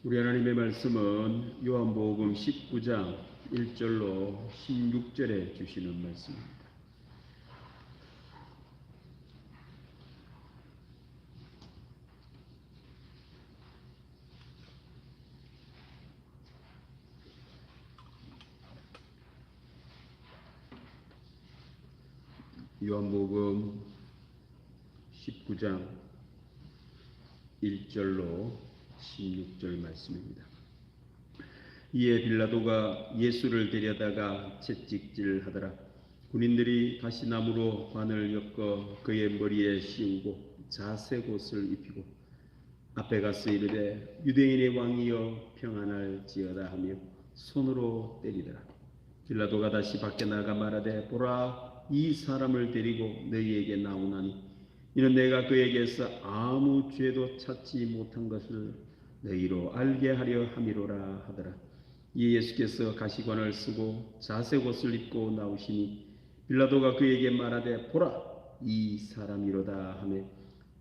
우리 하나님의 말씀은 요한복음 19장 1절로 16절에 주시는 말씀입니다. 요한복음 19장 1절로 16절 말씀입니다. 이에 빌라도가 예수를 데려다가 채찍질하더라. 군인들이 가시나무로 관을 엮어 그의 머리에 씌우고 자색옷을 입히고 앞에 가서 이르되 유대인의 왕이여 평안할지어다 하며 손으로 때리더라. 빌라도가 다시 밖에 나가 말하되 보라, 이 사람을 데리고 너희에게 나오나니 이는 내가 그에게서 아무 죄도 찾지 못한 것을 너희로 알게 하려 함이로라 하더라. 이에 예수께서 가시관을 쓰고 자색옷을 입고 나오시니 빌라도가 그에게 말하되 보라, 이 사람이로다 하며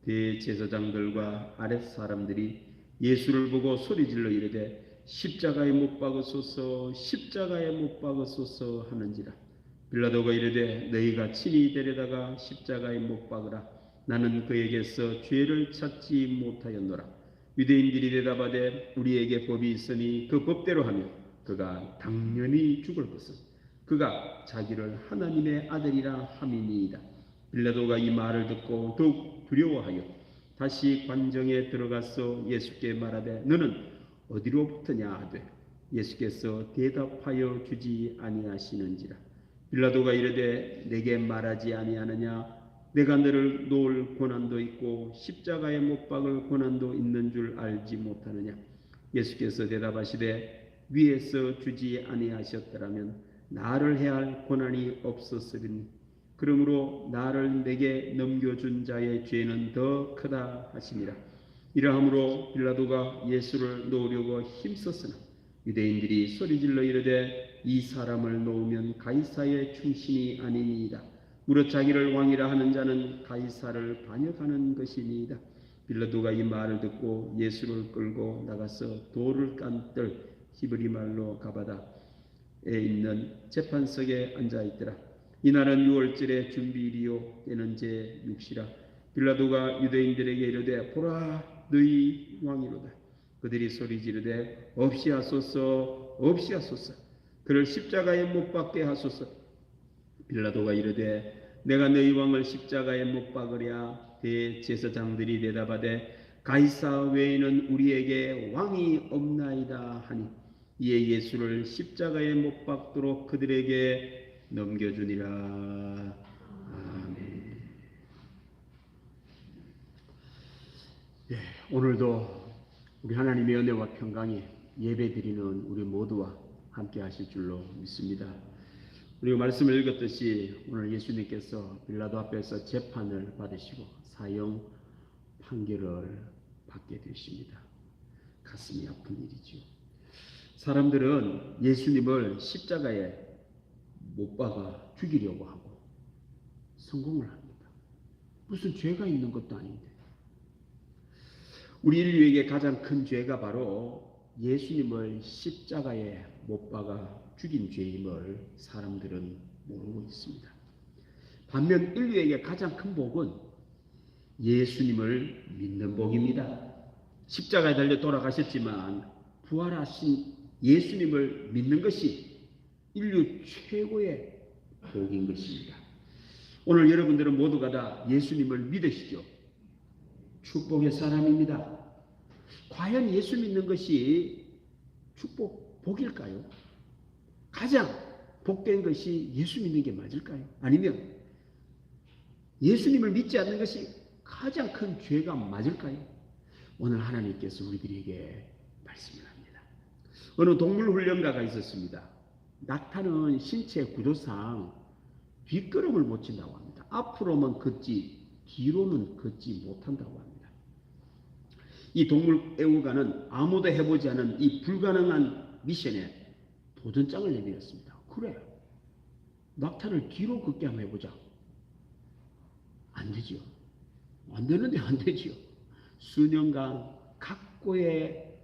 대제사장들과 아랫사람들이 예수를 보고 소리질러 이르되 십자가에 못 박으소서, 십자가에 못 박으소서 하는지라. 빌라도가 이르되 너희가 친히 데려다가 십자가에 못 박으라. 나는 그에게서 죄를 찾지 못하였노라. 유대인들이 대답하되 우리에게 법이 있으니 그 법대로 하며 그가 당연히 죽을 것은 그가 자기를 하나님의 아들이라 함이니이다. 빌라도가 이 말을 듣고 더욱 두려워하여 다시 관정에 들어가서 예수께 말하되 너는 어디로부터냐 하되 예수께서 대답하여 주지 아니하시는지라. 빌라도가 이르되 내게 말하지 아니하느냐? 내가 너를 놓을 고난도 있고 십자가에 못 박을 고난도 있는 줄 알지 못하느냐? 예수께서 대답하시되 위에서 주지 아니하셨더라면 나를 해할 고난이 없었으리니 그러므로 나를 내게 넘겨준 자의 죄는 더 크다 하시니라. 이러함으로 빌라도가 예수를 놓으려고 힘썼으나 유대인들이 소리질러 이르되 이 사람을 놓으면 가이사의 충신이 아니니이다. 무릇 자기를 왕이라 하는 자는 가이사를 반역하는 것이니이다. 빌라도가 이 말을 듣고 예수를 끌고 나가서 돌을 깐뜰 히브리 말로 가바다에 있는 재판석에 앉아 있더라. 이날은 6월절의 준비일이요 때는 제6시라. 빌라도가 유대인들에게 이르되 보라, 너희 왕이로다. 그들이 소리 지르되 없이 하소서, 없이 하소서, 그를 십자가에 못 박게 하소서. 빌라도가 이르되 내가 너희 왕을 십자가에 못 박으랴. 대제사장들이 대답하되 가이사 외에는 우리에게 왕이 없나이다 하니 이에 예수를 십자가에 못 박도록 그들에게 넘겨주니라. 아멘. 오늘도 우리 하나님의 은혜와 평강이 예배드리는 우리 모두와 함께 하실 줄로 믿습니다. 우리가 말씀을 읽었듯이 오늘 예수님께서 빌라도 앞에서 재판을 받으시고 사형 판결을 받게 되십니다. 가슴이 아픈 일이죠. 사람들은 예수님을 십자가에 못 박아 죽이려고 하고 성공을 합니다. 무슨 죄가 있는 것도 아닌데. 우리 인류에게 가장 큰 죄가 바로 예수님을 십자가에 못 박아 죽인 죄임을 사람들은 모르고 있습니다. 반면 인류에게 가장 큰 복은 예수님을 믿는 복입니다. 십자가에 달려 돌아가셨지만 부활하신 예수님을 믿는 것이 인류 최고의 복인 것입니다. 오늘 여러분들은 모두가 다 예수님을 믿으시죠? 축복의 사람입니다. 과연 예수 믿는 것이 축복, 복일까요? 가장 복된 것이 예수 믿는 게 맞을까요? 아니면 예수님을 믿지 않는 것이 가장 큰 죄가 맞을까요? 오늘 하나님께서 우리들에게 말씀을 합니다. 어느 동물 훈련가가 있었습니다. 낙타는 신체 구조상 뒷걸음을 못 친다고 합니다. 앞으로만 걷지 뒤로는 걷지 못한다고 합니다. 이 동물 애호가는 아무도 해보지 않은 이 불가능한 미션에 도전장을 내밀었습니다. 그래, 낙타를 뒤로 걷게 한번 해보자. 안 되지요. 안 되는데 안 되지요. 수년간 각고의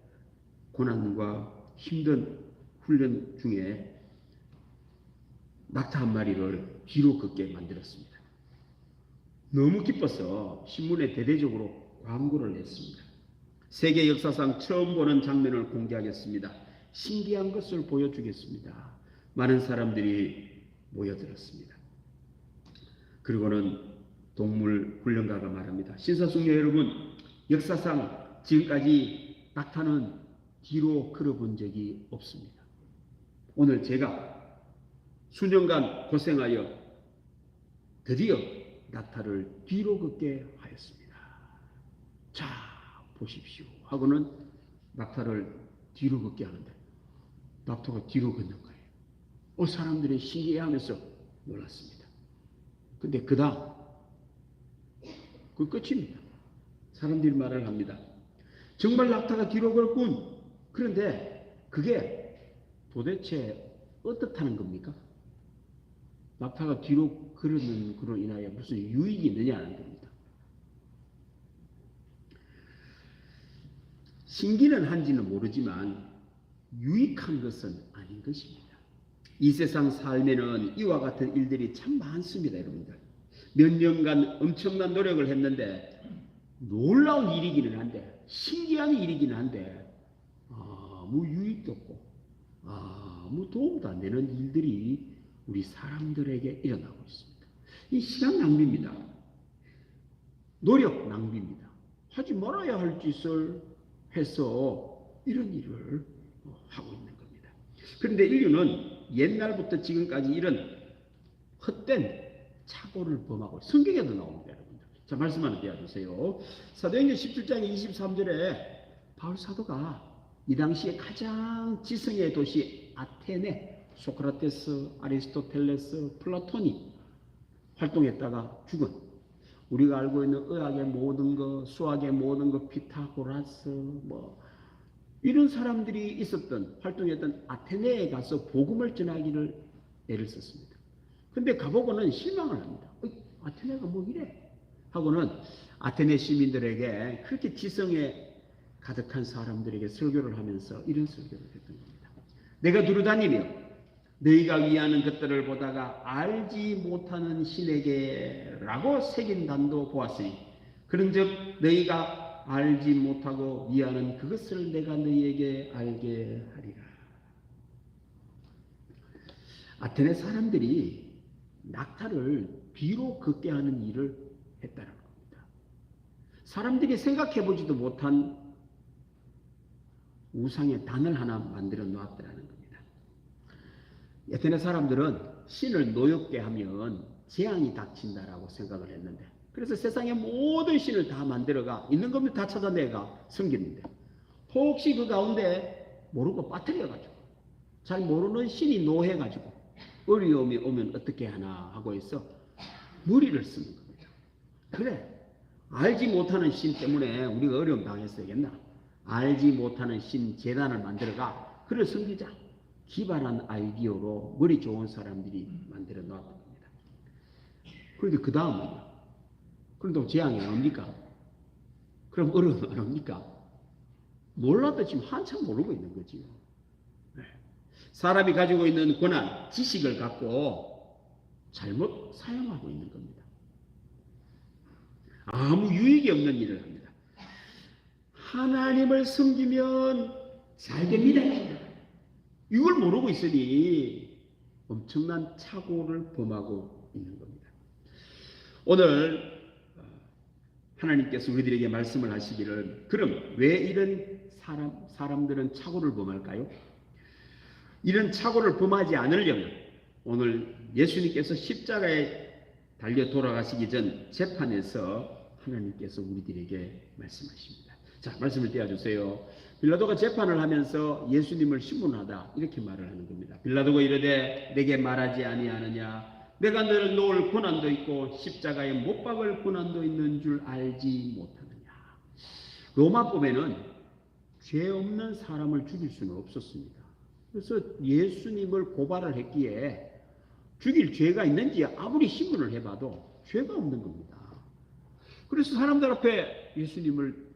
고난과 힘든 훈련 중에 낙타 한 마리를 뒤로 걷게 만들었습니다. 너무 기뻐서 신문에 대대적으로 광고를 냈습니다. 세계 역사상 처음 보는 장면을 공개하겠습니다. 신기한 것을 보여주겠습니다. 많은 사람들이 모여들었습니다. 그리고는 동물 훈련가가 말합니다. 신사숙녀 여러분, 역사상 지금까지 낙타는 뒤로 걸어본 적이 없습니다. 오늘 제가 수년간 고생하여 드디어 낙타를 뒤로 걷게 하였습니다. 자, 보십시오. 하고는 낙타를 뒤로 걷게 하는데 낙타가 뒤로 걷는 거예요. 사람들이 신기해하면서 놀랐습니다. 근데 그다음 그 끝입니다. 사람들이 말을 합니다. 정말 낙타가 뒤로 걸군. 그런데 그게 도대체 어떻다는 겁니까? 낙타가 뒤로 걸는 그로 인하여 무슨 유익이 있느냐는 겁니다. 신기는 한지는 모르지만 유익한 것은 아닌 것입니다. 이 세상 삶에는 이와 같은 일들이 참 많습니다, 여러분들. 몇 년간 엄청난 노력을 했는데 놀라운 일이기는 한데, 신기한 일이기는 한데 아무 유익도 없고 아무 도움도 안 되는 일들이 우리 사람들에게 일어나고 있습니다. 이 시간 낭비입니다. 노력 낭비입니다. 하지 말아야 할 짓을 해서 이런 일을 하고 있는 겁니다. 그런데 인류는 옛날부터 지금까지 이런 헛된 착오를 범하고 성경에도 나옵니다, 여러분들. 자, 말씀 하나 띄워주세요. 사도행전 17장 23절에 바울 사도가 이 당시에 가장 지성의 도시 아테네, 소크라테스, 아리스토텔레스, 플라톤이 활동했다가 죽은, 우리가 알고 있는 의학의 모든 것, 수학의 모든 것, 피타고라스, 이런 사람들이 있었던, 활동했던 아테네에 가서 복음을 전하기를 애를 썼습니다. 근데 가보고는 실망을 합니다. 아테네가 뭐 이래? 하고는 아테네 시민들에게, 그렇게 지성에 가득한 사람들에게 설교를 하면서 이런 설교를 했던 겁니다. 내가 두루다니며 너희가 위하는 것들을 보다가 알지 못하는 신에게라고 새긴 단도 보았으니 그런즉 너희가 알지 못하고 위하는 그것을 내가 너희에게 알게 하리라. 아테네 사람들이 낙타를 뒤로 걷게 하는 일을 했다는 겁니다. 사람들이 생각해보지도 못한 우상의 단을 하나 만들어 놓았다는 겁니다. 아테네 사람들은 신을 노엽게 하면 재앙이 닥친다라고 생각을 했는데, 그래서 세상의 모든 신을 다 만들어가 있는 것을 다 찾아내가 섬기는데, 혹시 그 가운데 모르고 빠뜨려가지고 잘 모르는 신이 노해가지고 어려움이 오면 어떻게 하나 하고 해서 무리를 쓰는 겁니다. 그래, 알지 못하는 신 때문에 우리가 어려움 당했어야겠나? 알지 못하는 신 재단을 만들어가 그를 섬기자. 기발한 아이디어로 머리 좋은 사람들이 만들어 놨던 겁니다. 그런데 그 다음은요. 그런데 재앙이 안 옵니까? 그럼 어려움이 안 옵니까? 몰라도 지금 한참 모르고 있는 거지요. 네. 사람이 가지고 있는 권한, 지식을 갖고 잘못 사용하고 있는 겁니다. 아무 유익이 없는 일을 합니다. 하나님을 섬기면 잘 됩니다. 이걸 모르고 있으니 엄청난 착오를 범하고 있는 겁니다. 오늘 하나님께서 우리들에게 말씀을 하시기를, 그럼 왜 이런 사람들은 착오를 범할까요? 이런 착오를 범하지 않으려면 오늘 예수님께서 십자가에 달려 돌아가시기 전 재판에서 하나님께서 우리들에게 말씀하십니다. 자, 말씀을 띄워주세요. 빌라도가 재판을 하면서 예수님을 신문하다 이렇게 말을 하는 겁니다. 빌라도가 이르되 내게 말하지 아니하느냐? 내가 너를 놓을 고난도 있고 십자가에 못 박을 고난도 있는 줄 알지 못하느냐? 로마법에는 죄 없는 사람을 죽일 수는 없었습니다. 그래서 예수님을 고발을 했기에 죽일 죄가 있는지 아무리 신문을 해봐도 죄가 없는 겁니다. 그래서 사람들 앞에 예수님을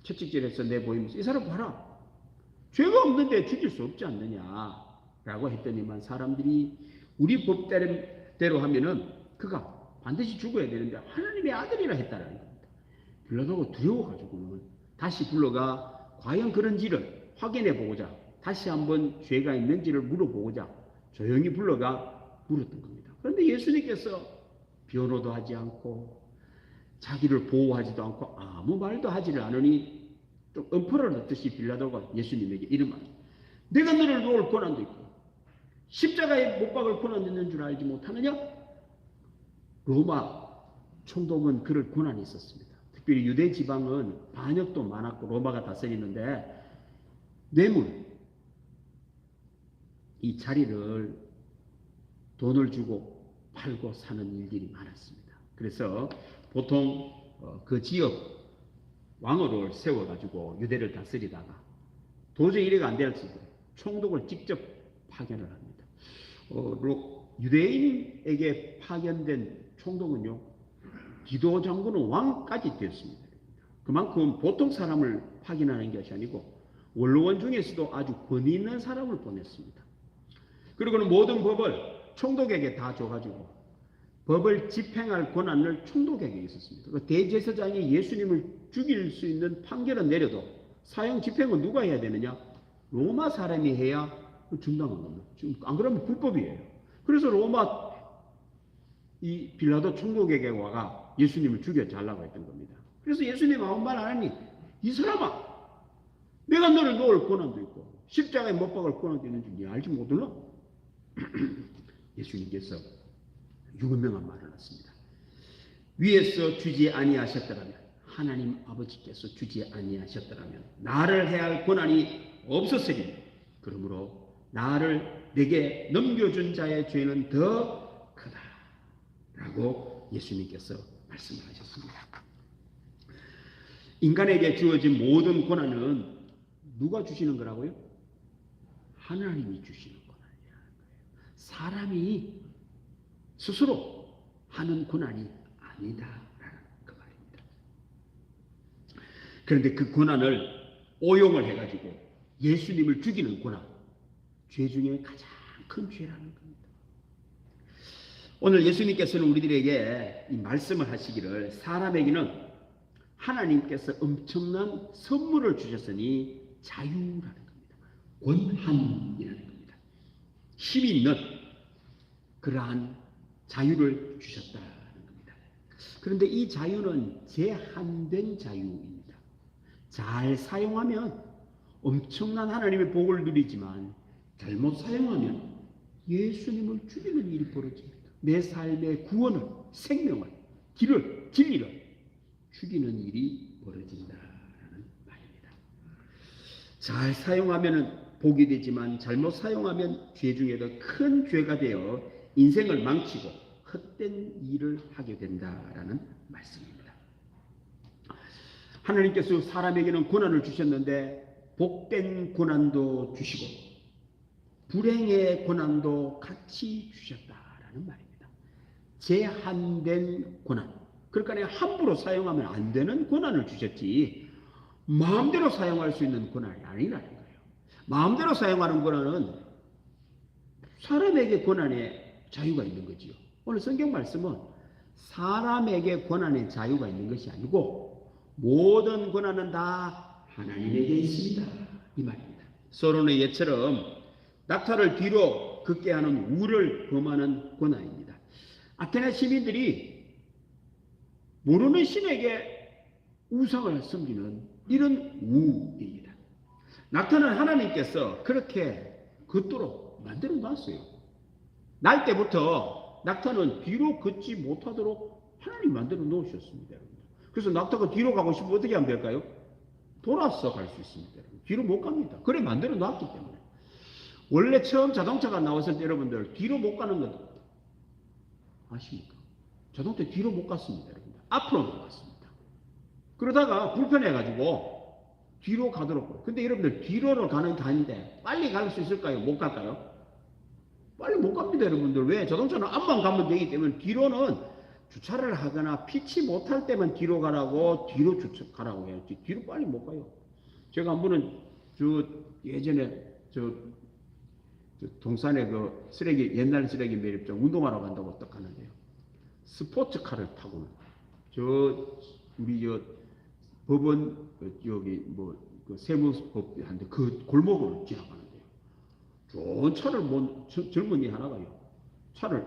채찍질해서 내보이면서 이 사람 봐라. 죄가 없는데 죽일 수 없지 않느냐라고 했더니만 사람들이 우리 법대로 하면은 그가 반드시 죽어야 되는데 하나님의 아들이라 했다라는 겁니다. 빌라도가 두려워가지고는 다시 불러가 과연 그런지를 확인해 보고자 다시 한번 죄가 있는지를 물어보고자 조용히 불러가 물었던 겁니다. 그런데 예수님께서 변호도 하지 않고 자기를 보호하지도 않고 아무 말도 하지를 않으니 좀 엄포를 넣듯이 빌라도가 예수님에게 이르마니 내가 너를 놓을 권한도 있고 십자가에 못 박을 권한도 있는 줄 알지 못하느냐? 로마 총독은 그럴 권한이 있었습니다. 특별히 유대 지방은 반역도 많았고 로마가 다스리는데 뇌물, 이 자리를 돈을 주고 팔고 사는 일들이 많았습니다. 그래서 보통 그 지역 왕으로 세워가지고 유대를 다스리다가 도저히 이래가 안 되었을 때 총독을 직접 파견을 합니다. 유대인에게 파견된 총독은요, 디도 장군은 왕까지 되었습니다. 그만큼 보통 사람을 파견하는 것이 아니고 원로원 중에서도 아주 권위 있는 사람을 보냈습니다. 그리고는 모든 법을 총독에게 다 줘가지고 법을 집행할 권한을 총독에게 있었습니다. 그 대제사장이 예수님을 죽일 수 있는 판결은 내려도 사형 집행은 누가 해야 되느냐? 로마 사람이 해야 중단은 겁니다. 지금 안 그러면 불법이에요. 그래서 로마 이 빌라도 총독에게 와가 예수님을 죽여 달라고 했던 겁니다. 그래서 예수님 아무 말 안 하니 이 사람아, 내가 너를 놓을 권한도 있고 십자가에 못 박을 권한도 있는 줄 알지 못하나? 예수님께서 유명한 말을 했습니다. 위에서 주지 아니하셨더라면, 하나님 아버지께서 주지 아니하셨더라면 나를 해할 권한이 없었으니 그러므로 나를 내게 넘겨준 자의 죄는 더 크다 라고 예수님께서 말씀을 하셨습니다. 인간에게 주어진 모든 권한은 누가 주시는 거라고요? 하나님이 주시는 권한이라는 거예요. 사람이 스스로 하는 권한이 아니다라는 그 말입니다. 그런데 그 권한을 오용을 해가지고 예수님을 죽이는 권한, 죄 중에 가장 큰 죄라는 겁니다. 오늘 예수님께서는 우리들에게 이 말씀을 하시기를 사람에게는 하나님께서 엄청난 선물을 주셨으니 자유라는 겁니다. 권한이라는 겁니다. 힘이 있는 그러한 자유를 주셨다는 겁니다. 그런데 이 자유는 제한된 자유입니다. 잘 사용하면 엄청난 하나님의 복을 누리지만 잘못 사용하면 예수님을 죽이는 일이 벌어집니다. 내 삶의 구원을, 생명을, 길을, 진리를 죽이는 일이 벌어진다라는 말입니다. 잘 사용하면 복이 되지만 잘못 사용하면 죄 중에도 큰 죄가 되어 인생을 망치고 헛된 일을 하게 된다라는 말씀입니다. 하나님께서 사람에게는 고난을 주셨는데 복된 고난도 주시고 불행의 고난도 같이 주셨다라는 말입니다. 제한된 고난, 그러니까 함부로 사용하면 안 되는 고난을 주셨지 마음대로 사용할 수 있는 고난이 아니라는 거예요. 마음대로 사용하는 고난은 사람에게 고난의 자유가 있는 거지요. 오늘 성경 말씀은 사람에게 고난의 자유가 있는 것이 아니고 모든 고난은 다 하나님에게 있습니다. 이 말입니다. 서론의 예처럼 낙타를 뒤로 긋게 하는 우를 범하는 고난입니다. 아테네 시민들이 모르는 신에게 우상을 섬기는 이런 우입니다. 낙타는 하나님께서 그렇게 긋도록 만들어 놨어요. 날 때부터 낙타는 뒤로 긋지 못하도록 하나님 만들어 놓으셨습니다. 그래서 낙타가 뒤로 가고 싶으면 어떻게 하면 될까요? 돌아서 갈 수 있습니다. 뒤로 못 갑니다. 그래 만들어 놨기 때문에. 원래 처음 자동차가 나왔을 때 여러분들 뒤로 못 가는 건 아십니까? 자동차 뒤로 못 갔습니다. 여러분들. 앞으로만 갔습니다. 그러다가 불편해가지고 뒤로 가도록. 근데 여러분들 뒤로를 가는 다인데 빨리 갈 수 있을까요? 못 갈까요? 빨리 못 갑니다. 여러분들. 왜? 자동차는 앞만 가면 되기 때문에 뒤로는 주차를 하거나 피치 못할 때만 뒤로 가라고 뒤로 가라고 해야지 뒤로 빨리 못 가요. 제가 한 번은 저 예전에 저 동산에 그 쓰레기 옛날 쓰레기 매립장 운동하러 간다고 어떡하는데요. 스포츠카를 타고는 저 우리 저 법원 여기 그 세무법한데 그 골목을 지나가는데요. 좋은 차를 젊은이 하나가요. 차를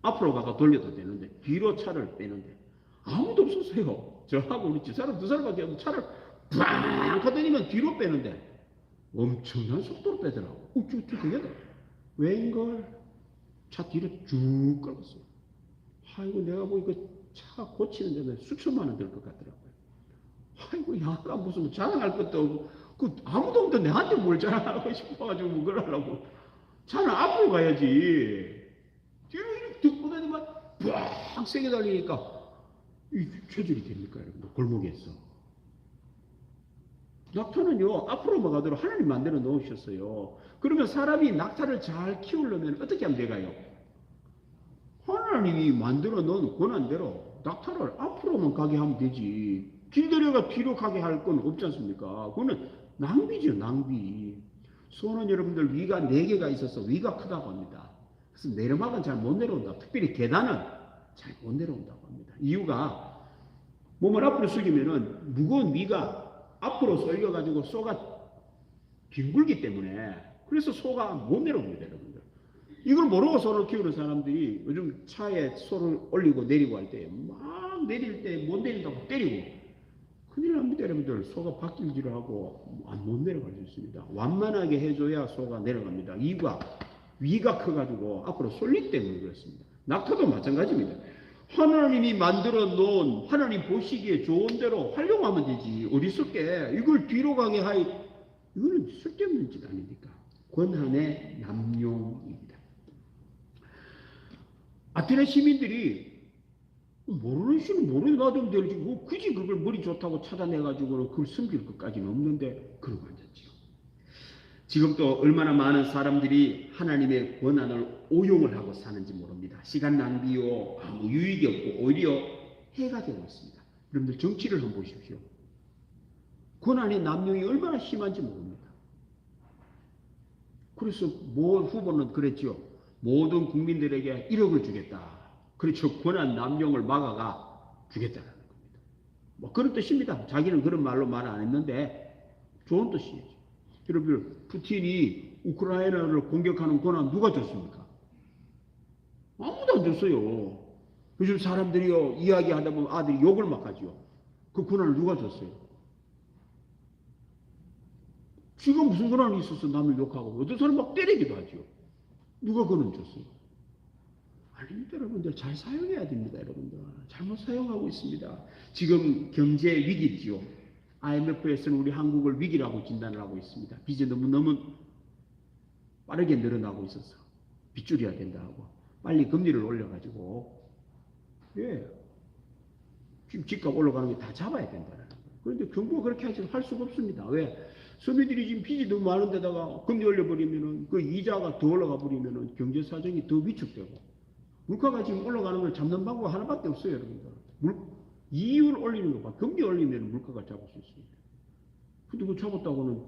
앞으로 가가 돌려도 되는데 뒤로 차를 빼는데 아무도 없었어요. 저하고 우리 집사람 두 사람밖에 없는데 차를 팡 하더니만 뒤로 빼는데 엄청난 속도로 빼더라고. 우쭈쭈 되겠다. 웬걸 차 뒤로 쭉 끌었어요. 아이고 내가 보니까 차 고치는 데는 수천만 원 들 것 같더라고요. 아이고 약간 무슨 자랑할 것도 없고 그 아무도 없는데 내한테 뭘 자랑하고 싶어가지고 뭐 그러려고. 차는 앞으로 가야지. 뒤로 이렇게 듣고 다니면 빡 세게 달리니까 이 체질이 됩니까 여러분? 골목에서 낙타는요 앞으로만 가도록 하나님 만들어 놓으셨어요. 그러면 사람이 낙타를 잘 키우려면 어떻게 하면 될까요? 하나님이 만들어 놓은 권한대로 낙타를 앞으로만 가게 하면 되지. 길들여가 뒤로 가게 할 건 없지 않습니까? 그거는 낭비죠, 낭비. 소는 여러분들 위가 4개가 있어서 위가 크다고 합니다. 그래서 내리막은 잘 못 내려온다. 특별히 계단은 잘 못 내려온다고 합니다. 이유가 몸을 앞으로 숙이면은 무거운 위가 앞으로 쏠려가지고 소가 뒹굴기 때문에 그래서 소가 못 내려옵니다, 여러분들. 이걸 모르고 소를 키우는 사람들이 요즘 차에 소를 올리고 내리고 할 때 막 내릴 때 못 내린다고 때리고 큰일 납니다, 여러분들. 소가 바뀔지를 하고 못 내려갈 수 있습니다. 완만하게 해줘야 소가 내려갑니다. 이유가 위가 커가지고 앞으로 쏠리기 때문에 그렇습니다. 낙타도 마찬가지입니다. 하나님이 만들어 놓은 하나님 보시기에 좋은 대로 활용하면 되지. 어리석게 이걸 뒤로 가게 하이 이거는 쓸데없는 짓 아닙니까? 권한의 남용입니다. 아테네 시민들이 모르는 씨는 모르게 놔두면 되지. 굳이 그걸 머리 좋다고 찾아내가지고는 그걸 숨길 것까지는 없는데 그러고 앉았지요. 지금 또 얼마나 많은 사람들이 하나님의 권한을 오용을 하고 사는지 모릅니다. 시간 낭비요, 아무 유익이 없고 오히려 해가 되고 있습니다. 여러분들 정치를 한번 보십시오. 권한의 남용이 얼마나 심한지 모릅니다. 그래서 후보는 그랬죠. 모든 국민들에게 1억을 주겠다. 그렇죠. 권한 남용을 막아가 주겠다라는 겁니다. 뭐 그런 뜻입니다. 자기는 그런 말로 말 안 했는데 좋은 뜻이에요. 여러분, 푸틴이 우크라이나를 공격하는 권한 누가 줬습니까? 아무도 안 줬어요. 요즘 사람들이요 이야기하다 보면 아들이 욕을 막 하죠. 그 권한을 누가 줬어요? 지금 무슨 권한이 있어서 남을 욕하고 어떤 사람 막 때리기도 하죠. 누가 권한 줬어요? 아닙니다, 여러분들. 잘 사용해야 됩니다, 여러분들. 잘못 사용하고 있습니다. 지금 경제 위기지요. IMF에서는 우리 한국을 위기라고 진단을 하고 있습니다. 빚이 너무 빠르게 늘어나고 있어서 빚줄여야 된다 하고 빨리 금리를 올려가지고 지금 집값 올라가는 게 다 잡아야 된다는 거예요. 그런데 정부가 그렇게 할 수가 없습니다. 왜? 서민들이 지금 빚이 너무 많은데다가 금리 올려버리면은 그 이자가 더 올라가 버리면은 경제 사정이 더 위축되고 물가가 지금 올라가는 걸 잡는 방법 하나밖에 없어요, 여러분들. 이율 올리는 것과 금리 올리면 물가가 잡을 수 있습니다. 근데 그거 잡았다고는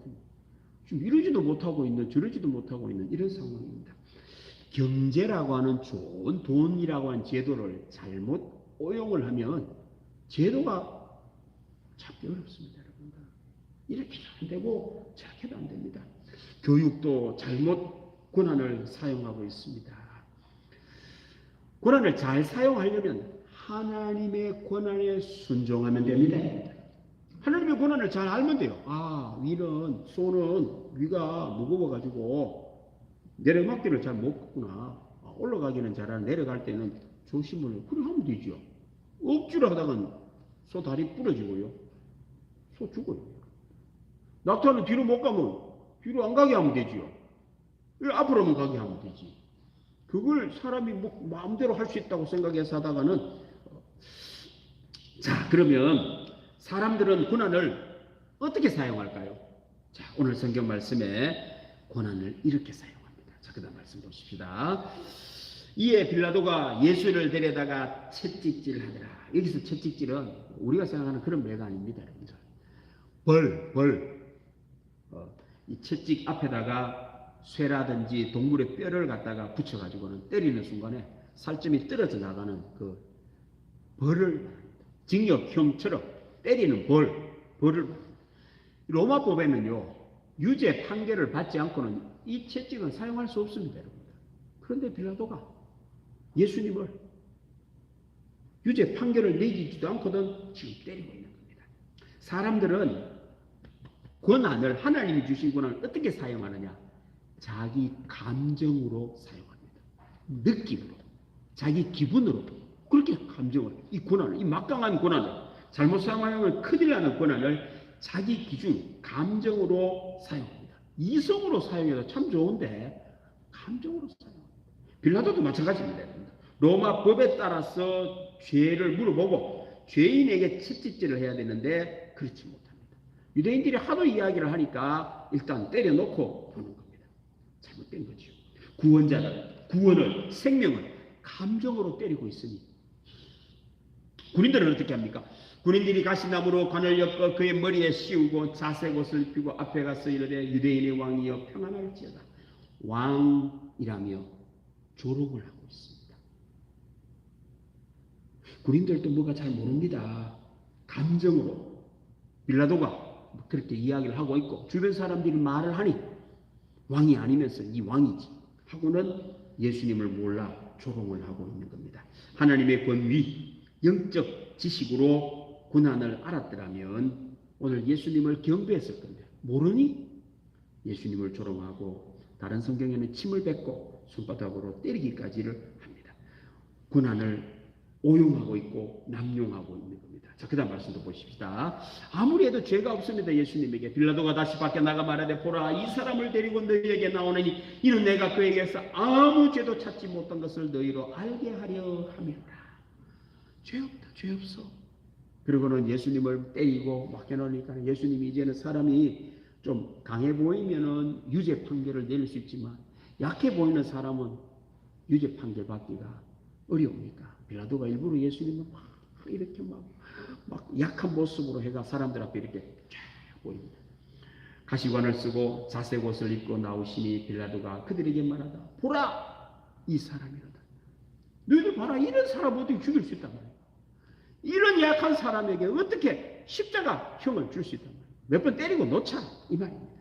지금 이러지도 못하고 있는, 저러지도 못하고 있는 이런 상황입니다. 경제라고 하는 좋은 돈이라고 하는 제도를 잘못 오용을 하면 제도가 잡기 어렵습니다, 여러분들. 이렇게도 안 되고 저렇게도 안 됩니다. 교육도 잘못 권한을 사용하고 있습니다. 권한을 잘 사용하려면 하나님의 권한에 순종하면 됩니다. 하나님의 권한을 잘 알면 돼요. 소는 위가 무거워가지고 내려막기를 잘 못 걷구나. 올라가기는 잘하는 내려갈 때는 조심을 해요. 그래 하면 되죠. 억지로 하다간 소 다리 부러지고요. 소 죽어요. 낙타는 뒤로 못 가면 뒤로 안 가게 하면 되지요. 앞으로만 가게 하면 되지. 그걸 사람이 마음대로 할 수 있다고 생각해서 하다가는 자, 그러면 사람들은 권한을 어떻게 사용할까요? 자, 오늘 성경 말씀에 권한을 이렇게 사용합니다. 자, 그 다음 말씀 보십시다. 이에 빌라도가 예수를 데려다가 채찍질하더라. 여기서 채찍질은 우리가 생각하는 그런 매가 아닙니다, 여러분들. 벌. 이 채찍 앞에다가 쇠라든지 동물의 뼈를 갖다가 붙여가지고는 때리는 순간에 살점이 떨어져 나가는 그 벌을, 징역형처럼 때리는 벌을, 로마법에는요 유죄 판결을 받지 않고는 이 채찍은 사용할 수 없습니다, 여러분. 그런데 빌라도가 예수님을 유죄 판결을 내리지도 않고는 지금 때리고 있는 겁니다. 사람들은 권한을, 하나님이 주신 권한을 어떻게 사용하느냐? 자기 감정으로 사용합니다. 느낌으로, 자기 기분으로, 그렇게 감정을, 이 권한을, 이 막강한 권한을, 잘못 사용하면 큰일 나는 권한을 자기 기준, 감정으로 사용합니다. 이성으로 사용해도 참 좋은데 감정으로 사용합니다. 빌라도도 마찬가지입니다. 로마 법에 따라서 죄를 물어보고 죄인에게 채찍질을 해야 되는데 그렇지 못합니다. 유대인들이 하도 이야기를 하니까 일단 때려놓고 보는 겁니다. 잘못된 거죠. 구원을, 생명을 감정으로 때리고 있으니 군인들은 어떻게 합니까? 군인들이 가시나무로 관을 엮어 그의 머리에 씌우고 자색 옷을 입히고 앞에 가서 이르되 유대인의 왕이여 평안할지어다. 왕이라며 조롱을 하고 있습니다. 군인들도 뭐가 잘 모릅니다. 감정으로 빌라도가 그렇게 이야기를 하고 있고 주변 사람들이 말을 하니 왕이 아니면서 이 왕이지 하고는 예수님을 몰라 조롱을 하고 있는 겁니다. 하나님의 권위, 영적 지식으로 고난을 알았더라면 오늘 예수님을 경배했을 건데 모르니 예수님을 조롱하고 다른 성경에는 침을 뱉고 손바닥으로 때리기까지를 합니다. 고난을 오용하고 있고 남용하고 있는 겁니다. 자, 그 다음 말씀도 보십시다. 아무리 해도 죄가 없습니다. 예수님에게. 빌라도가 다시 밖에 나가 말하되 보라 이 사람을 데리고 너희에게 나오느니 이는 내가 그에게서 아무 죄도 찾지 못한 것을 너희로 알게 하려 함이로라. 죄 없다. 죄 없어. 그리고는 예수님을 때리고 맡겨놓으니까 예수님이 이제는 사람이 좀 강해 보이면은 유죄 판결을 내릴 수 있지만 약해 보이는 사람은 유죄 판결 받기가 어려우니까 빌라도가 일부러 예수님을 막 이렇게 막 약한 모습으로 해가 사람들 앞에 이렇게 쫙 보입니다. 가시관을 쓰고 자색 옷을 입고 나오시니 빌라도가 그들에게 말하다 보라 이 사람이로다. 너희들 봐라 이런 사람 어떻게 죽일 수 있단 말이야. 이런 약한 사람에게 어떻게 십자가형을 줄 수 있단 말이야. 몇 번 때리고 놓자 이 말입니다.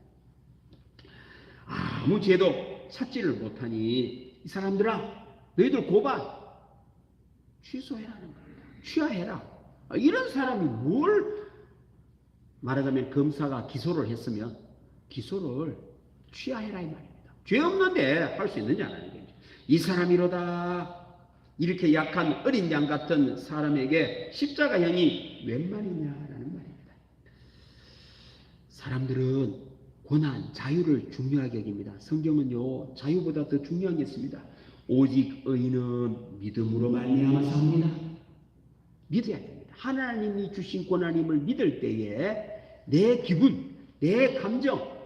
아무 죄도 찾지를 못하니 이 사람들아 너희들 고발 취소해라는 겁니다. 취하해라. 이런 사람이 뭘 말하자면 검사가 기소를 했으면 기소를 취하해라 이 말입니다. 죄 없는데 할 수 있느냐는 얘기죠. 이 사람이로다. 이렇게 약한 어린 양 같은 사람에게 십자가형이 웬 말이냐라는 말입니다. 사람들은 고난, 자유를 중요하게 여깁니다. 성경은요 자유보다 더 중요한 게 있습니다. 오직 의인은 믿음으로 말미암아 삽니다. 믿어야 됩니다. 하나님이 주신 고난임을 믿을 때에 내 기분, 내 감정,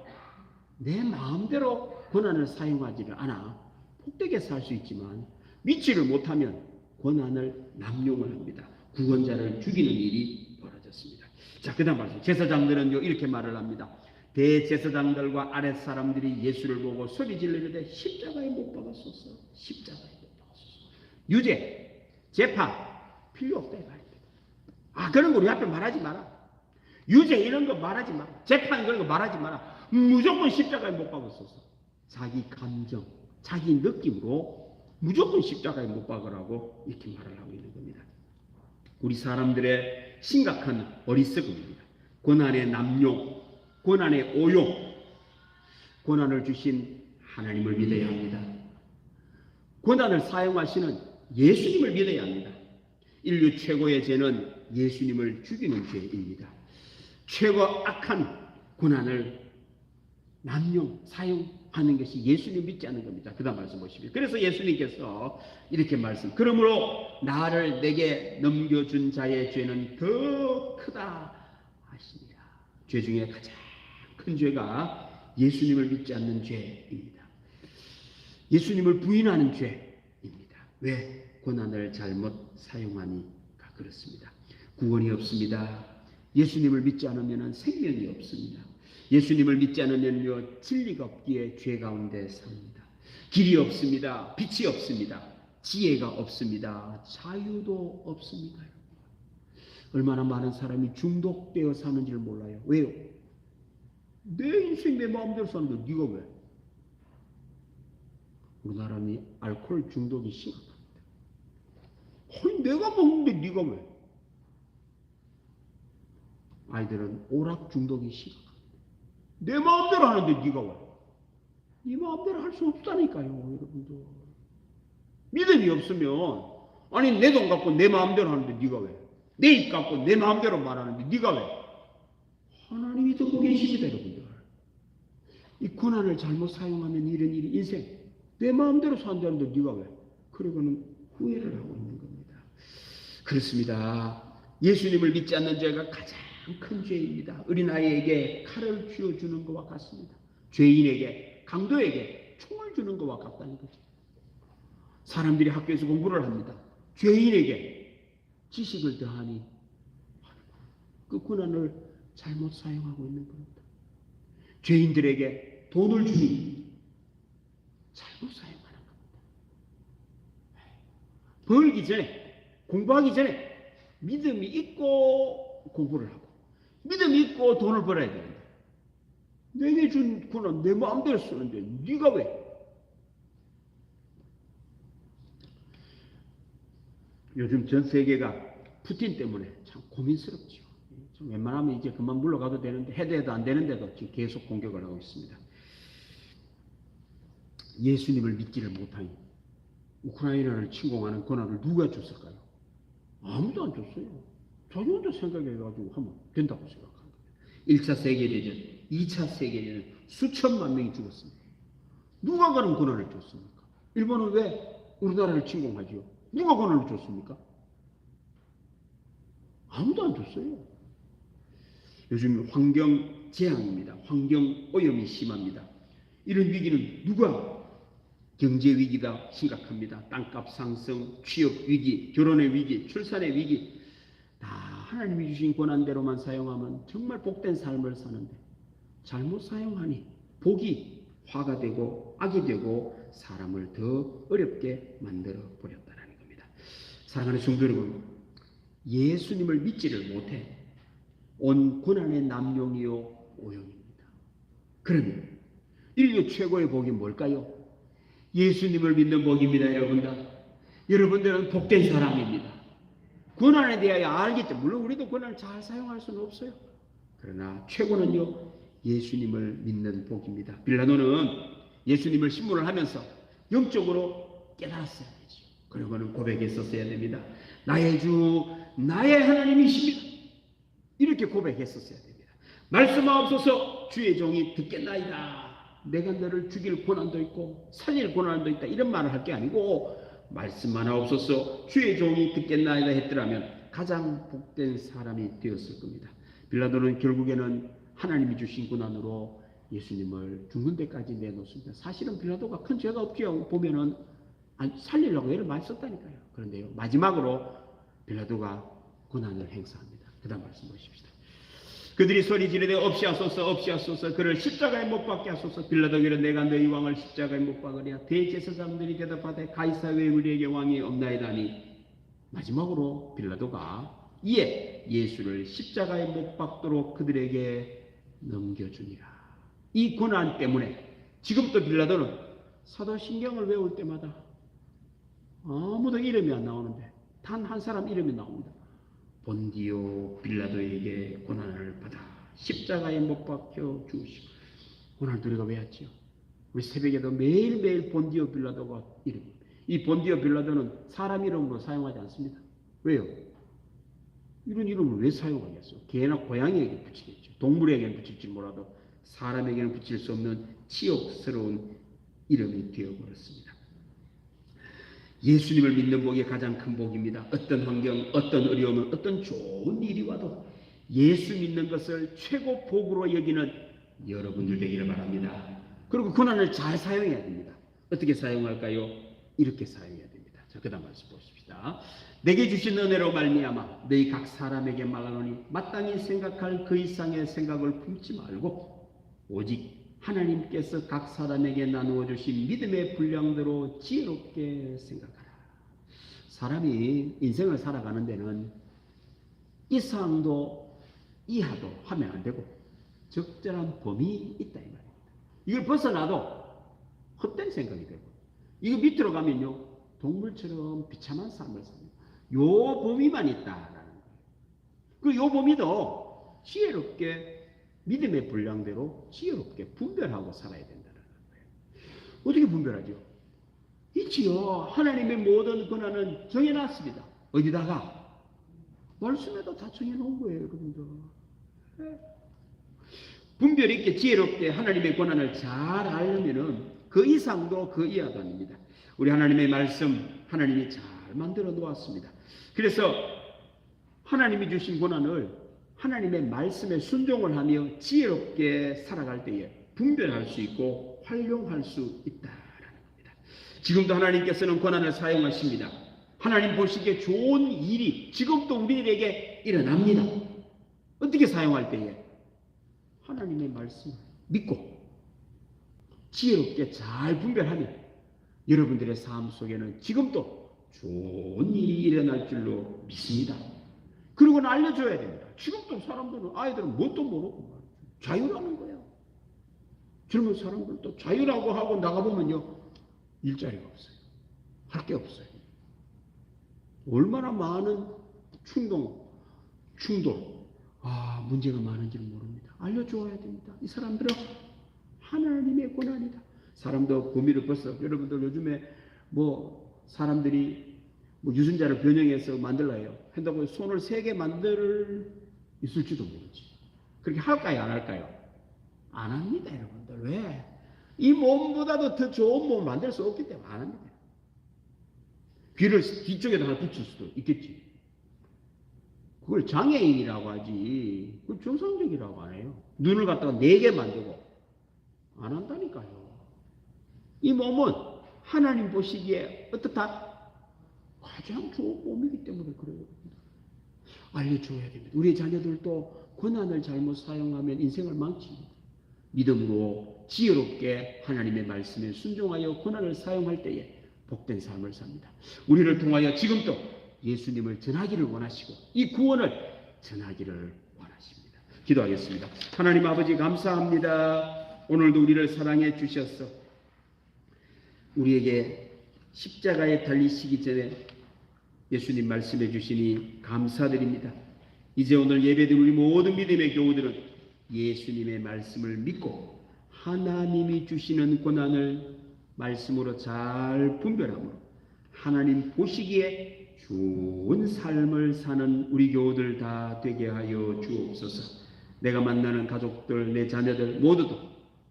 내 마음대로 고난을 사용하지를 않아 복되게 살 수 있지만 믿지를 못하면 고난을 남용을 합니다. 구원자를 죽이는 일이 벌어졌습니다. 자, 그 다음 말씀. 제사장들은요 이렇게 말을 합니다. 대제사장들과 아랫사람들이 예수를 보고 소리 지르되 십자가에 못 박았소서. 십자가에 못 박았소서. 유죄, 재판 필요 없다 이 말입니다. 그런 거 우리 앞에 말하지 마라. 유죄 이런 거 말하지 마라. 재판 그런 거 말하지 마라. 무조건 십자가에 못 박았소서. 자기 감정, 자기 느낌으로 무조건 십자가에 못 박으라고 이렇게 말을 하고 있는 겁니다. 우리 사람들의 심각한 어리석음입니다. 고난의 남용, 고난의 오용, 고난을 주신 하나님을 믿어야 합니다. 고난을 사용하시는 예수님을 믿어야 합니다. 인류 최고의 죄는 예수님을 죽이는 죄입니다. 최고 악한 고난을 남용, 사용하는 것이 예수님 믿지 않는 겁니다. 그 다음 말씀 보십시오. 그래서 예수님께서 이렇게 그러므로 나를 내게 넘겨준 자의 죄는 더 크다 하시니라. 죄 중에 가장 큰 죄가 예수님을 믿지 않는 죄입니다. 예수님을 부인하는 죄입니다. 왜? 고난을 잘못 사용하니까 그렇습니다. 구원이 없습니다. 예수님을 믿지 않으면 생명이 없습니다. 예수님을 믿지 않으면요 진리가 없기에 죄 가운데 삽니다. 길이 없습니다. 빛이 없습니다. 지혜가 없습니다. 자유도 없습니다. 얼마나 많은 사람이 중독되어 사는지를 몰라요. 왜요? 내 인생 내 마음대로 사는데 네가 왜? 우리나라는 알코올 중독이 심각합니다. 아니 내가 먹는데 네가 왜? 아이들은 오락 중독이 심각합니다. 내 마음대로 하는데 네가 왜? 네 마음대로 할 수 없다니까요, 여러분들. 믿음이 없으면 아니 내 돈 갖고 내 마음대로 하는데 네가 왜? 내 입 갖고 내 마음대로 말하는데 네가 왜? 하나님이 듣고 계십니다, 여러분들. 이 권한을 잘못 사용하면 이런 일이 인생 내 마음대로 산다는데 네가 왜? 그러고는 후회를 하고 있는 겁니다. 그렇습니다. 예수님을 믿지 않는 죄가 가장 큰 죄입니다. 어린아이에게 칼을 쥐어주는 것과 같습니다. 죄인에게, 강도에게 총을 주는 것과 같다는 거죠. 사람들이 학교에서 공부를 합니다. 죄인에게 지식을 더하니 그 권한을 잘못 사용하고 있는 겁니다. 죄인들에게 돈을 주니 잘못 사용하는 겁니다. 벌기 전에, 공부하기 전에 믿음이 있고 공부를 하고 믿음이 있고 돈을 벌어야 됩니다. 내게 준 권한 내 마음대로 쓰는데 네가 왜? 요즘 전 세계가 푸틴 때문에 참 고민스럽죠. 좀 웬만하면 이제 그만 물러가도 되는데 해도 안 되는데도 지금 계속 공격을 하고 있습니다. 예수님을 믿지를 못하니 우크라이나를 침공하는 권한을 누가 줬을까요? 아무도 안 줬어요. 자기 혼자 생각해가지고 하면 된다고 생각한 거예요. 1차 세계대전, 2차 세계대전 수천만 명이 죽었습니다. 누가 그런 권한을 줬습니까? 일본은 왜 우리나라를 침공하지요? 누가 권한을 줬습니까? 아무도 안 줬어요. 요즘 환경 재앙입니다. 환경 오염이 심합니다. 이런 위기는 누가? 경제 위기가 심각합니다. 땅값 상승, 취업 위기, 결혼의 위기, 출산의 위기 다 하나님이 주신 권한대로만 사용하면 정말 복된 삶을 사는데 잘못 사용하니 복이 화가 되고 악이 되고 사람을 더 어렵게 만들어 버렸다는 겁니다. 사랑하는 성도 여러분, 예수님을 믿지를 못해 온 고난의 남용이요 오용입니다. 그러면 인류 최고의 복이 뭘까요? 예수님을 믿는 복입니다. 여러분들은 복된 사람입니다. 고난에 대하여 알기 때문에 물론 우리도 고난을 잘 사용할 수는 없어요. 그러나 최고는요 예수님을 믿는 복입니다. 빌라도는 예수님을 신문을 하면서 영적으로 깨달았어야 되죠. 그리고는 고백했었어야 됩니다. 나의 주 나의 하나님이십니다. 이렇게 고백했었어야 됩니다. 말씀하옵소서 주의 종이 듣겠나이다. 내가 너를 죽일 권한도 있고 살릴 권한도 있다. 이런 말을 할 게 아니고 말씀만 하옵소서 주의 종이 듣겠나이다 했더라면 가장 복된 사람이 되었을 겁니다. 빌라도는 결국에는 하나님이 주신 권한으로 예수님을 죽는 데까지 내놓습니다. 사실은 빌라도가 큰 죄가 없죠. 보면은 살리려고 애를 많이 썼다니까요. 그런데요 마지막으로 빌라도가 권한을 행사합니다. 그 다음 말씀 보십시다. 그들이 소리 지르되 없이하소서 없이하소서 그를 십자가에 못 박게 하소서. 빌라도가 이르되 내가 너희 왕을 십자가에 못 박으랴. 대제사장들이 대답하되 가이사 외에 우리에게 왕이 없나이다니. 마지막으로 빌라도가 이에 예수를 십자가에 못 박도록 그들에게 넘겨주니라. 이 고난 때문에 지금도 빌라도는 사도신경을 외울 때마다 아무도 이름이 안 나오는데 단 한 사람 이름이 나옵니다. 본디오 빌라도에게 고난을 받아 십자가에 못 박혀 죽으시고. 고난을 우리가 외웠지요. 우리 새벽에도 매일매일 본디오 빌라도가 이름. 이 본디오 빌라도는 사람 이름으로 사용하지 않습니다. 왜요? 이런 이름을 왜 사용하겠어? 개나 고양이에게 붙이겠죠. 동물에게는 붙일지 몰라도 사람에게는 붙일 수 없는 치욕스러운 이름이 되어버렸습니다. 예수님을 믿는 복이 가장 큰 복입니다. 어떤 환경, 어떤 어려움, 어떤 좋은 일이 와도 예수 믿는 것을 최고 복으로 여기는 여러분들 되기를 바랍니다. 그리고 고난을 잘 사용해야 됩니다. 어떻게 사용할까요? 이렇게 사용해야 됩니다. 자, 그 다음 말씀 보십시다. 내게 주신 은혜로 말미암아 너희 각 사람에게 말하노니 마땅히 생각할 그 이상의 생각을 품지 말고 오직 하나님께서 각 사람에게 나누어 주신 믿음의 분량대로 지혜롭게 생각하라. 사람이 인생을 살아가는 데는 이상도 이하도 하면 안 되고 적절한 범위 있다 이 말입니다. 이걸 벗어나도 헛된 생각이 되고, 이거 밑으로 가면요 동물처럼 비참한 삶을 삽니다. 요 범위만 있다라는 거예요. 그 요 범위도 지혜롭게 믿음의 분량대로 지혜롭게 분별하고 살아야 된다는 거예요. 어떻게 분별하죠? 있지요. 하나님의 모든 권한은 정해놨습니다. 어디다가? 말씀에도 다 정해놓은 거예요, 여러분들. 네. 분별 있게 지혜롭게 하나님의 권한을 잘 알려면은 그 이상도 그 이하도 아닙니다. 우리 하나님의 말씀 하나님이 잘 만들어 놓았습니다. 그래서 하나님이 주신 권한을 하나님의 말씀에 순종을 하며 지혜롭게 살아갈 때에 분별할 수 있고 활용할 수 있다라는 겁니다. 지금도 하나님께서는 권한을 사용하십니다. 하나님 보시기에 좋은 일이 지금도 우리들에게 일어납니다. 어떻게 사용할 때에? 하나님의 말씀을 믿고 지혜롭게 잘 분별하면 여러분들의 삶 속에는 지금도 좋은 일이 일어날 줄로 믿습니다. 그리고는 알려줘야 됩니다. 지금도 사람들은, 아이들은 뭣도 모르고 자유라는 거예요. 젊은 사람들도 자유라고 하고 나가보면요 일자리가 없어요. 할 게 없어요. 얼마나 많은 충동, 문제가 많은지는 모릅니다. 알려줘야 됩니다. 이 사람들은 하나님의 권한이다. 사람도 범위를 벗어. 여러분들 요즘에 사람들이 유전자를 변형해서 만들어요. 한다고 손을 3개 만들 있을지도 모르지. 그렇게 할까요? 안 할까요? 안 합니다, 여러분들. 왜? 이 몸보다도 더 좋은 몸을 만들 수 없기 때문에 안 합니다. 귀를 뒤쪽에다 하나 붙일 수도 있겠지. 그걸 장애인이라고 하지. 그걸 정상적이라고 안 해요. 눈을 갖다가 4개 만들고 안 한다니까요. 이 몸은 하나님 보시기에 어떻다? 가장 좋은 몸이기 때문에 그래요. 알려줘야 됩니다. 우리 자녀들도 권한을 잘못 사용하면 인생을 망칩니다. 믿음으로 지혜롭게 하나님의 말씀에 순종하여 권한을 사용할 때에 복된 삶을 삽니다. 우리를 통하여 지금도 예수님을 전하기를 원하시고 이 구원을 전하기를 원하십니다. 기도하겠습니다. 하나님 아버지 감사합니다. 오늘도 우리를 사랑해 주셔서 우리에게 십자가에 달리시기 전에 예수님 말씀해 주시니 감사드립니다. 이제 오늘 예배드린 우리 모든 믿음의 교우들은 예수님의 말씀을 믿고 하나님이 주시는 권한을 말씀으로 잘 분별함으로 하나님 보시기에 좋은 삶을 사는 우리 교우들 다 되게 하여 주옵소서. 내가 만나는 가족들, 내 자녀들 모두도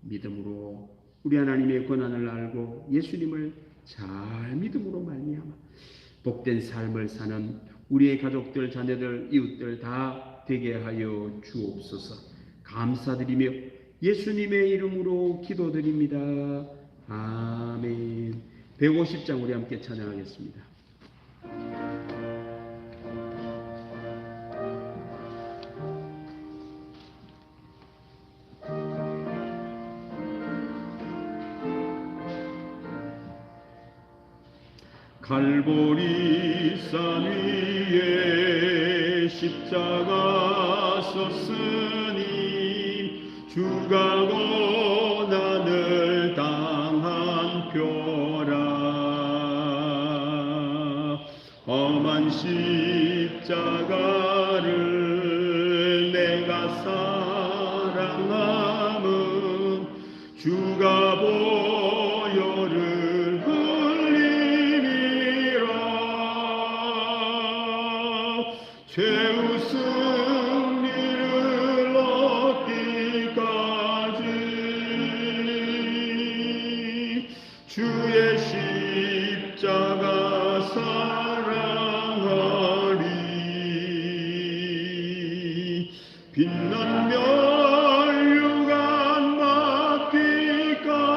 믿음으로 우리 하나님의 권한을 알고 예수님을 잘 믿음으로 말미암아 복된 삶을 사는 우리의 가족들, 자녀들, 이웃들 다 되게 하여 주옵소서. 감사드리며 예수님의 이름으로 기도드립니다. 아멘. 150장 우리 함께 찬양하겠습니다. 갈보리 산 위에 십자가 섰으니 주가 고난을 당한 표라. 험한 십자가를 내가 사랑함은 주가 보혈을 죄의 승리를 얻기까지 주의 십자가 사랑하리. 빛난 멸류관 받기까지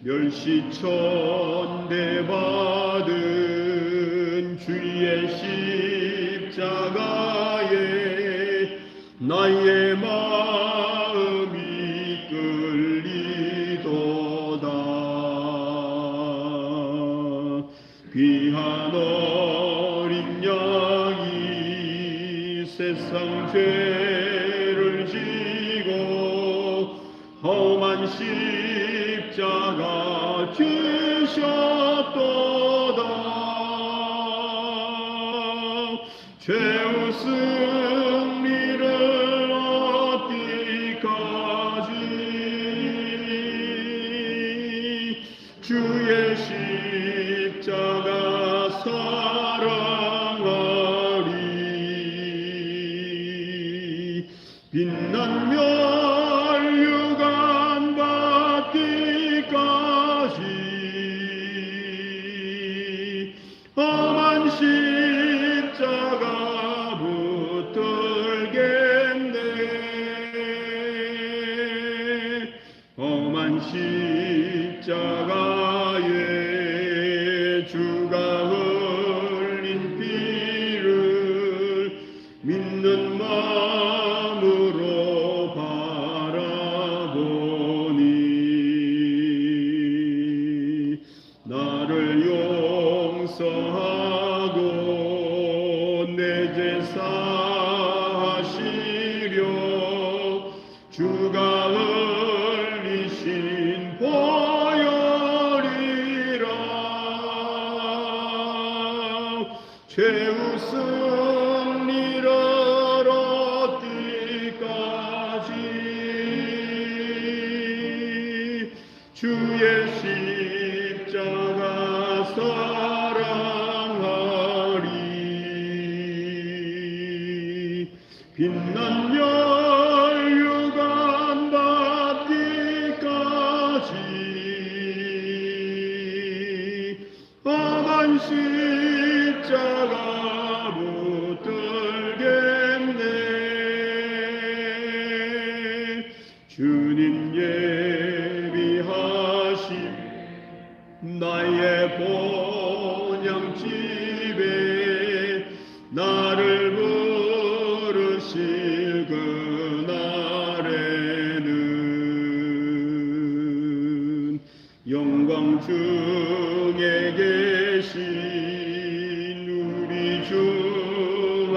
멸시천대 받은 주의 십자가에 나의 마음이 끌리도다. 귀한 어린 양이 세상 죄를 지고 험한 십자가 지셨도다. 죄의 승리를 얻기까지 주의 십자가 사랑하리. 빛난 멸류관 받기까지 험한 십자가 붙들겠네. 험한 십자가에 주가 흘린 피를 믿는 마음으로 바라보니 나를 용서하고 내 죄 사하시려 주가 흘리신 보혈이라. 죄의 승리를 얻기까지 주의 십자가 사랑하리. 빛난 멸류관 받기까지 험한 십자가 붙들겠네. 주님 예비하신 나의 본향집에 나를 부르실 그날에는 영광 중에 계신 우리 주와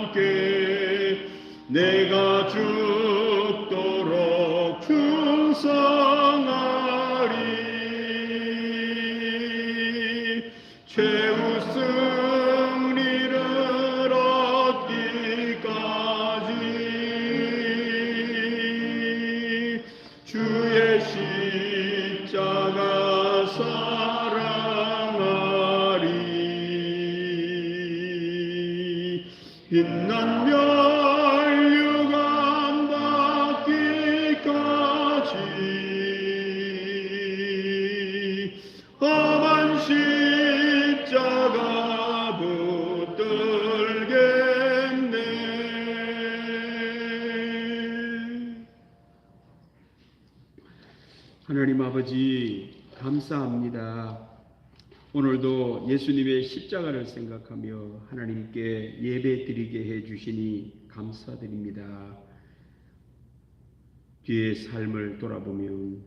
함께 내가 죽도록 충성하리. 죄의 승리를 얻기까지 주의 십자가 사랑하리. 빛난 멸류관 받기까지 험한 십자가 붙들겠네. 하나님 아버지 감사합니다. 오늘도 예수님의 십자가를 생각하며 하나님께 예배드리게 해주시니 감사드립니다. 뒤의 삶을 돌아보면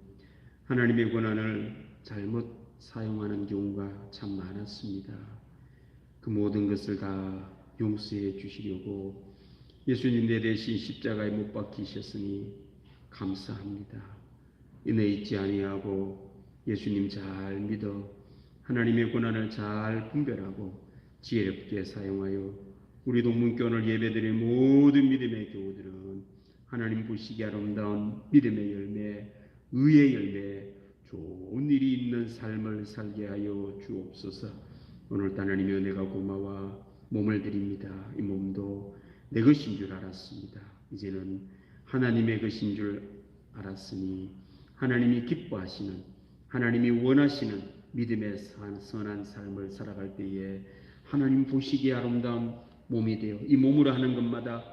하나님의 권한을 잘못 사용하는 경우가 참 많았습니다. 그 모든 것을 다 용서해 주시려고 예수님 내 대신 십자가에 못 박히셨으니 감사합니다. 은혜 잊지 아니하고 예수님 잘 믿어 하나님의 권한을 잘 분별하고 지혜롭게 사용하여 우리 동문교원을 예배드린 모든 믿음의 교우들은 하나님 보시기 아름다운 믿음의 열매, 의의 열매, 좋은 일이 있는 삶을 살게 하여 주옵소서. 오늘도 하나님의 은혜가 고마워 몸을 드립니다. 이 몸도 내 것인 줄 알았습니다. 이제는 하나님의 것인 줄 알았으니 하나님이 기뻐하시는, 하나님이 원하시는 믿음의 선한 삶을 살아갈 때에 하나님 보시기에 아름다운 몸이 되어 이 몸으로 하는 것마다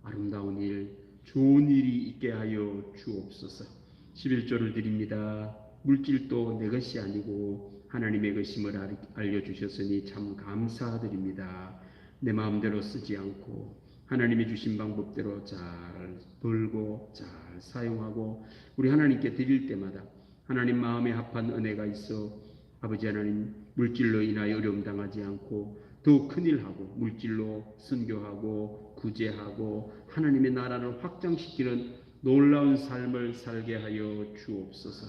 아름다운 일, 좋은 일이 있게 하여 주옵소서. 11조를 드립니다. 물질도 내 것이 아니고 하나님의 것임을 알려주셨으니 참 감사드립니다. 내 마음대로 쓰지 않고 하나님이 주신 방법대로 잘 벌고 잘 사용하고 우리 하나님께 드릴 때마다 하나님 마음에 합한 은혜가 있어 아버지 하나님 물질로 인하여 어려움 당하지 않고 더욱 큰일 하고 물질로 선교하고 구제하고 하나님의 나라를 확장시키는 놀라운 삶을 살게 하여 주옵소서.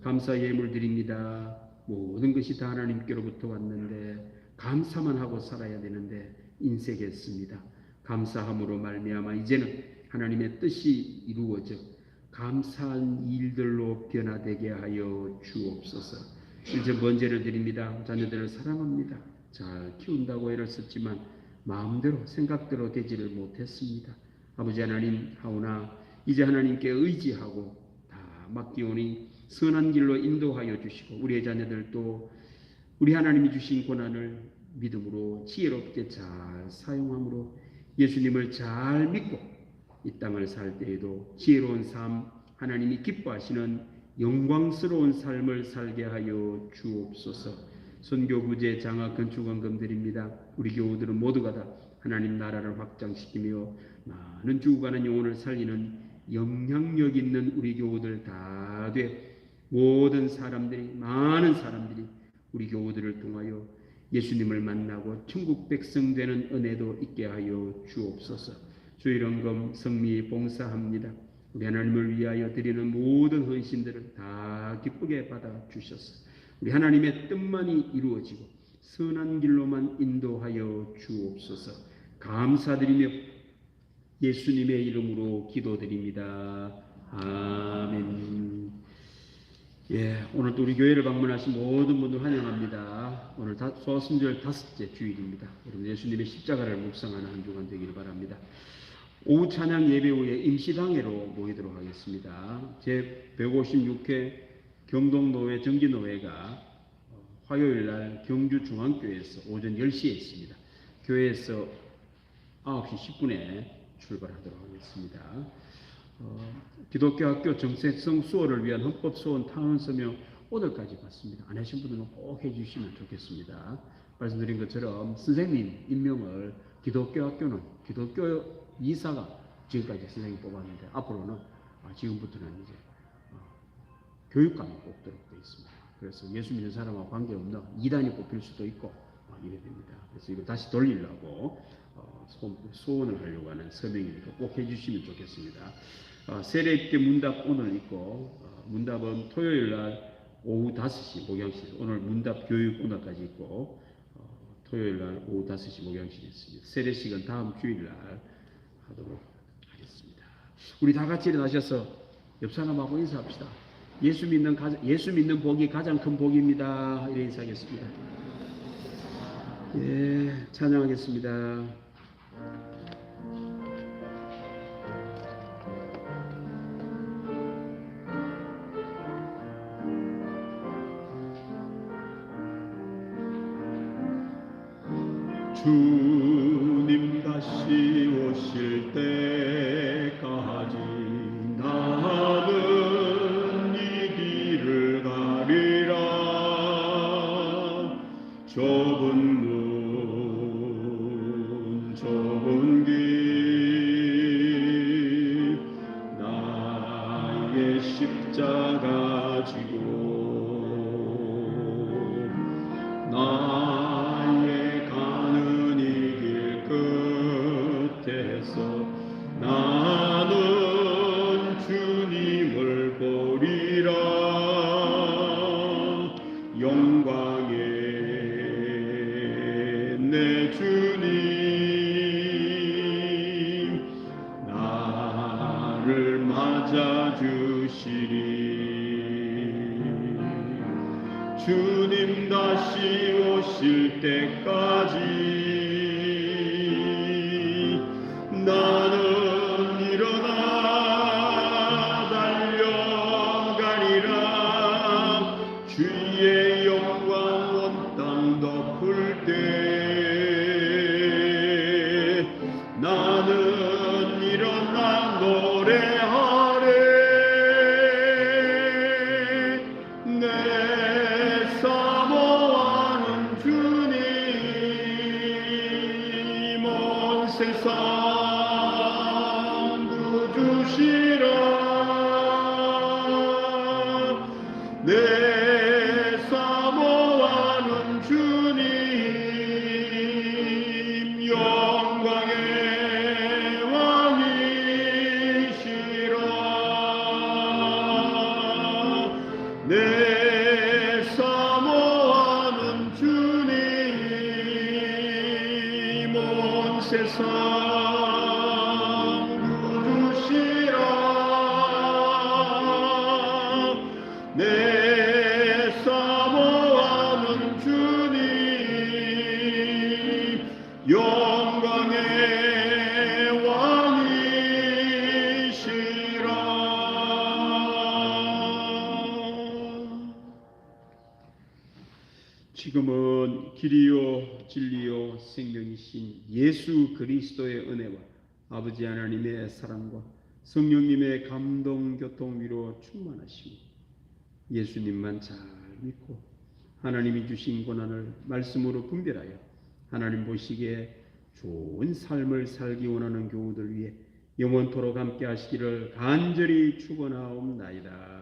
감사 예물 드립니다. 모든 것이 다 하나님께로부터 왔는데 감사만 하고 살아야 되는데 인색했습니다. 감사함으로 말미암아 이제는 하나님의 뜻이 이루어져 감사한 일들로 변화되게 하여 주옵소서. 이제 번제를 드립니다. 자녀들을 사랑합니다. 잘 키운다고 애를 썼지만 마음대로 생각대로 되지를 못했습니다. 아버지 하나님 하오나 이제 하나님께 의지하고 다 맡기오니 선한 길로 인도하여 주시고 우리의 자녀들도 우리 하나님이 주신 고난을 믿음으로 지혜롭게 잘 사용함으로 예수님을 잘 믿고 이 땅을 살 때에도 지혜로운 삶 하나님이 기뻐하시는 영광스러운 삶을 살게 하여 주옵소서. 선교구제 장학 건축원금 드립니다. 우리 교우들은 모두가 다 하나님 나라를 확장시키며 많은 죽어가는 영혼을 살리는 영향력 있는 우리 교우들 다 돼 모든 사람들이 많은 사람들이 우리 교우들을 통하여 예수님을 만나고 천국 백성 되는 은혜도 있게 하여 주옵소서. 주일원금 성미 봉사합니다. 우리 하나님을 위하여 드리는 모든 헌신들을 다 기쁘게 받아 주셔서 우리 하나님의 뜻만이 이루어지고 선한 길로만 인도하여 주옵소서. 감사드리며 예수님의 이름으로 기도드립니다. 아멘. 오늘도 우리 교회를 방문하신 모든 분들 환영합니다. 오늘 소순절 5째 주일입니다. 여러분 예수님의 십자가를 묵상하는 한 주간 되기를 바랍니다. 오후 찬양 예배 후에 임시당회로 모이도록 하겠습니다. 제 156회 경동노회 정기노회가 화요일날 경주중앙교회에서 오전 10시에 있습니다. 교회에서 9시 10분에 출발하도록 하겠습니다. 기독교 학교 정체성 수호를 위한 헌법소원 타운서명 오늘까지 받습니다. 안 하신 분들은 꼭 해주시면 좋겠습니다. 말씀드린 것처럼 선생님 임명을 기독교 학교는 기독교 이사가 지금까지 선생님 뽑았는데 앞으로는 지금부터는 이제 교육감이 뽑도록 되어 있습니다. 그래서 예수 믿는 사람과 관계없는 이단이 뽑힐 수도 있고 이래 됩니다. 그래서 이거 다시 돌리려고 소원을 하려고 하는 서명이니까 꼭 해주시면 좋겠습니다. 세례입계 문답 오늘 있고 문답은 토요일날 오후 5시 목양실 오늘 문답 교육 오늘까지 있고 토요일날 오후 5시 목양실이 있습니다. 세례식은 다음 주일날 하도록 하겠습니다. 우리 다 같이 일어나셔서 옆 사람하고 인사합시다. 예수 믿는 복이 가장 큰 복입니다. 이래 인사하겠습니다. 찬양하겠습니다. 주님 다시 오실 때까지 나는 이 길을 가리라. 좁은 문 좁은 길 나의 십자가 지고 나의 가는 이 길 끝에서 나는 주님을 보리라. 영광의 내 주님 나를 맞아주시리. 주님 다시 오실 때까지 나는 일어나 달려가리라. 주의 영광 온 땅 덮을 때 나는 일어나 노래하리. 내 세상 구주시라 내 사모하는 주님 영광의 왕이시라 내 사모하는 주님 온 세상 내 사모하는 주님 영광의 왕이시라. 지금은 길이요 진리요 생명이신 예수 그리스도의 은혜와 아버지 하나님의 사랑과 성령님의 감동 교통 위로 충만하시고 예수님만 잘 믿고 하나님이 주신 고난을 말씀으로 분별하여 하나님 보시기에 좋은 삶을 살기 원하는 교우들 위해 영원토록 함께 하시기를 간절히 축원하옵나이다.